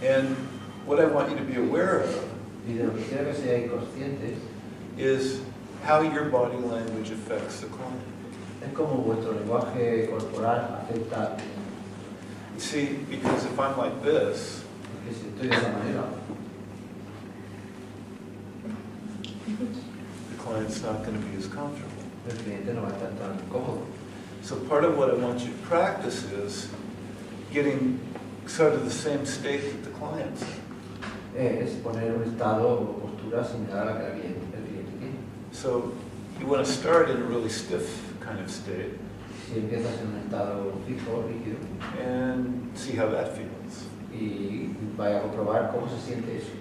And what I want you to be aware of Y de lo que quiero que seáis conscientes is how your body language affects the client. es como vuestro lenguaje corporal afecta. You see, because if I'm like this, Porque si estoy de esa manera, the client's not going to be as comfortable. el cliente no va a estar tan cómodo. So part of what I want you to practice is getting sort of the same state that the client's in. Es poner un estado o postura similar a la que el cliente tiene. So you want to start in a really stiff kind of state Si empiezas en un estado fijo, rígido, and see how that feels. y vaya a comprobar cómo se siente eso.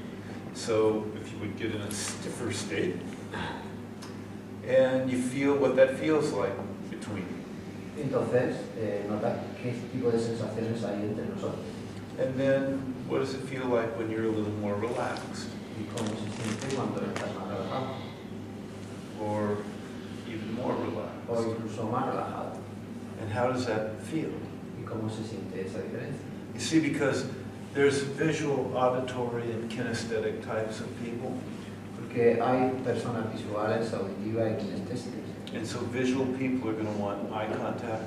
So if you would get in a stiffer state and you feel what that feels like between you. Entonces, nota qué tipo de sensaciones hay entre nosotros And then what does it feel like when you're a little more relaxed y cómo se siente cuando estás más relajado or even more o relaxed? incluso más relajado. And how does that feel? ¿Y cómo se siente esa diferencia? You see, because there's visual, auditory, and kinesthetic types of people. Porque hay personas visuales, auditivas y kinestésicas. And so visual people are going to want eye contact.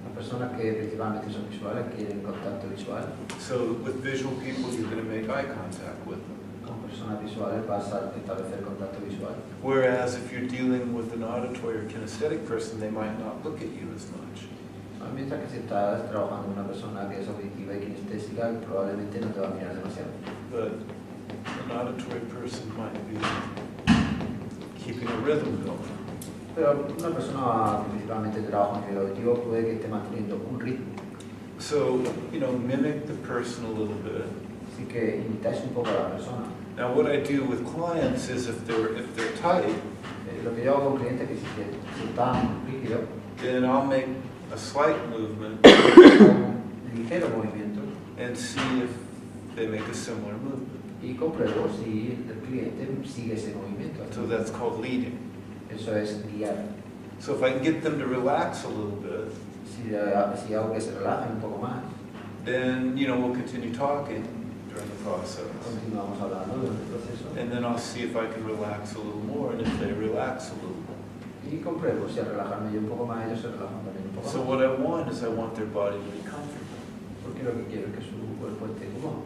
Las personas que principalmente son visuales quieren contacto visual. So with visual people, you're going to make eye contact with them. Con personas visuales vas a establecer contacto visual. Whereas if you're dealing with an auditory or kinesthetic person, they might not look at you as much. Mientras que si estás trabajando con una persona que es auditiva y kinestésica, probablemente no te va a mirar demasiado. But an auditory person might be keeping a rhythm going. Pero una persona que principalmente trabaja en el auditivo puede que esté manteniendo un ritmo. So, mimic the person a little bit. Así que imitáis un poco a la persona. Now what I do with clients is if they're tight, Lo que yo hago con clientes es que si están rígidos, then I'll make a slight movement un ligero movimiento and see if they make a similar movement. y compruebo si el cliente sigue ese movimiento. So that's called leading. Eso es guiar. So if I can get them to relax a little bit, Si hago que se relajen un poco más, then we'll continue talking during the process. continuamos hablando durante el proceso And then I'll see if I can relax a little more and if they relax a little more. y compruebo si al relajarme yo un poco más, ellos se relajan también un poco So más. what I want is I want their body to be comfortable. Porque lo que quiero es que su cuerpo esté cómodo.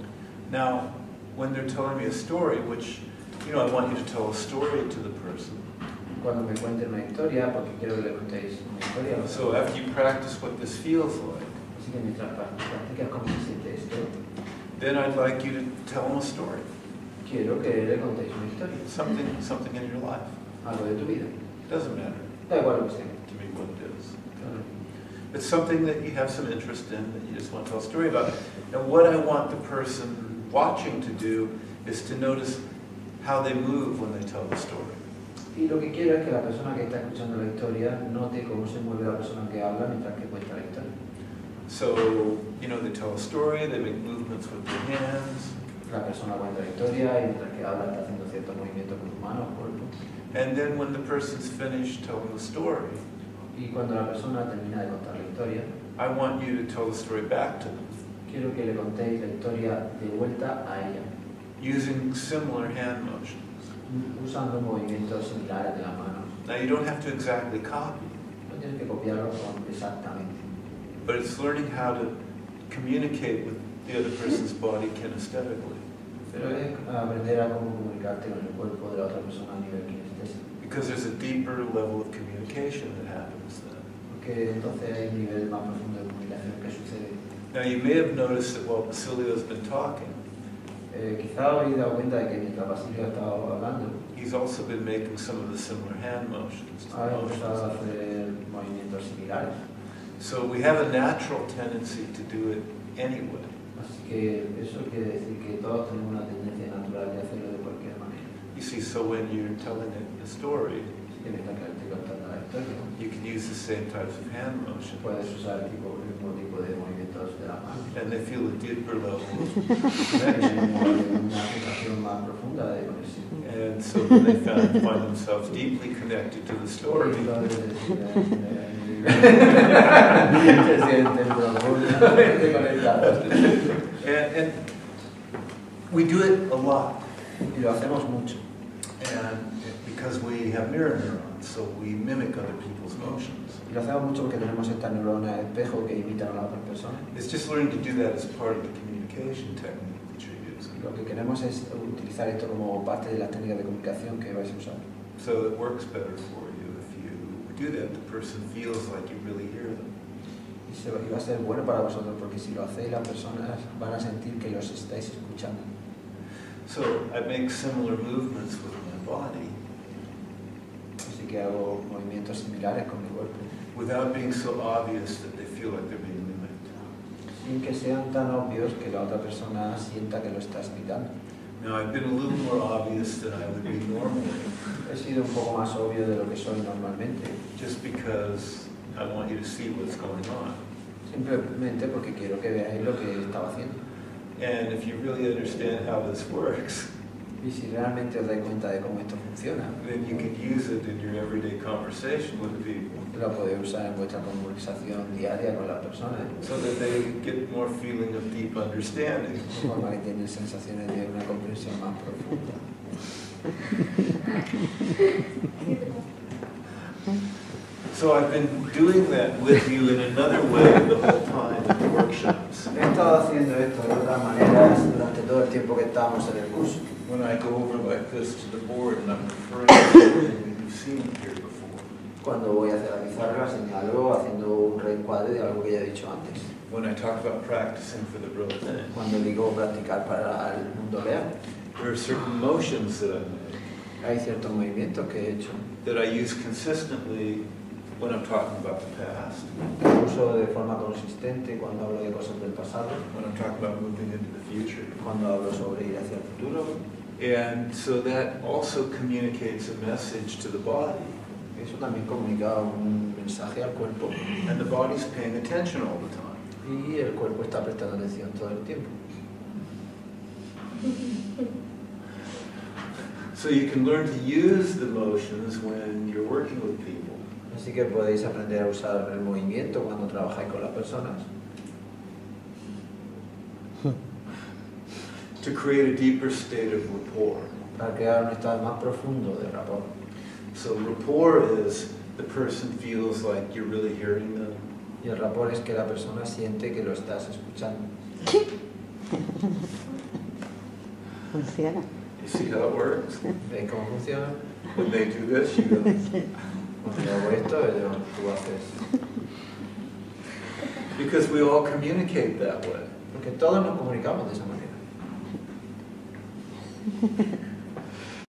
Now, when they're telling me a story, which, I want you to tell a story to the person. Cuando me cuenten una historia, porque quiero que le contéis una historia. So after you practice what this feels like, Así que mientras practicas cómo se siente esto, then I'd like you to tell them a story. quiero que le contéis una historia. Something in your life. Algo de tu vida. Doesn't matter Da igual lo que sea. to me what it is. Claro. It's something that you have some interest in that you just want to tell a story about. And what I want the person watching to do is to notice how they move when they tell the story. Y lo que quiero es que la persona que está escuchando la historia note cómo se mueve la persona que habla mientras que cuenta la historia. So, they tell a story, they make movements with their hands, La persona cuenta la historia y mientras que habla está haciendo ciertos movimientos con sus manos, cuerpo. and then when the person's finished telling the story, Y cuando la persona termina de contar la historia, I want you to tell the story back to them quiero que le contéis la historia de vuelta a ella, using similar hand motions. usando movimientos similares de las manos. Now, you don't have to exactly copy, No tienes que copiarlo exactamente, but it's learning how to communicate with the other person's body kinesthetically. pero es aprender a cómo comunicarte con el cuerpo de la otra persona a nivel kinestésico. Because there's a deeper level of communication that happens then. Porque entonces hay un nivel más profundo de comunicación que sucede. Now, you may have noticed that while Basilio's been talking, Quizá os habéis dado cuenta de que mientras Basilio ha estado hablando, he's also been making some of the similar hand motions. to ha the empezado a motions. hacer movimientos similares. So we have a natural tendency to do it anyway. Así que eso quiere decir que todos tenemos una tendencia natural de hacerlo de cualquier manera. You see, so when you're telling a story, Así que mientras que estoy contando la historia, you can use the same types of hand motions. puedes usar el mismo tipo de movimientos de las manos. And they feel a deeper level. Una sensación más profunda de conexión. And so then they find themselves deeply connected to the story. Se sienten profundamente conectados. And We do it a lot, Y lo hacemos mucho. and because we have mirror neurons, so we mimic other people's motions. Y lo hacemos mucho porque tenemos estas neuronas espejo que imitan a las otras personas. It's just learning to do that as part of the communication technique that you're using. Lo que queremos es utilizar esto como parte de las técnicas de comunicación que vais a usar. So it works better for you if you do that. The person feels like you really hear them. Y va a ser bueno para vosotros porque si lo hacéis las personas van a sentir que los estáis escuchando. So I make similar movements with my body Así que hago movimientos similares con mi cuerpo, without being so obvious that they feel like they're being mimicked. sin que sean tan obvios que la otra persona sienta que lo estás imitando. Now I've been a little more obvious than I would be normally, He sido un poco más obvio de lo que soy normalmente, just because I want you to see what's going on. simplemente porque quiero que veáis lo que estaba haciendo. And if you really understand how this works, Y si realmente os dais cuenta de cómo esto funciona, then you can use it in your everyday conversation with people lo podéis usar en vuestra conversación diaria con las personas, so that they get more feeling of deep understanding. de forma que tienen sensaciones de una comprensión más profunda. So I've been doing that with you in another way the whole time in the workshops. He estado haciendo esto de otras maneras durante todo el tiempo que estábamos en el curso. When I go over like this to the board and I'm referring to something you've seen here before. Cuando voy hacia la pizarra señalo haciendo un reencuadre de algo que ya he dicho antes. When I talk about practicing for the real thing. Cuando digo practicar para el mundo real, There are certain motions that I make hay ciertos movimientos que he hecho that I use consistently when I'm talking about the past, que uso de forma consistente cuando hablo de cosas del pasado, when I'm talking about moving into the future. cuando hablo sobre ir hacia el futuro. And so that also communicates a message to the body. Eso también comunica un mensaje al cuerpo And the body's paying attention all the time. y el cuerpo está prestando atención todo el tiempo. So you can learn to use the motions when you're working with people. Así que podéis aprender a usar el movimiento cuando trabajáis con las personas To create a deeper state of rapport. para crear un estado más profundo de rapport. So rapport is the person feels like you're really hearing them. Y el rapport es que la persona siente que lo estás escuchando. Funciona. You see how it works? ¿Veis cómo funciona? When they do this, you go. Cuando yo hago esto, tú haces. Because we all communicate that way. Porque todos nos comunicamos de esa manera.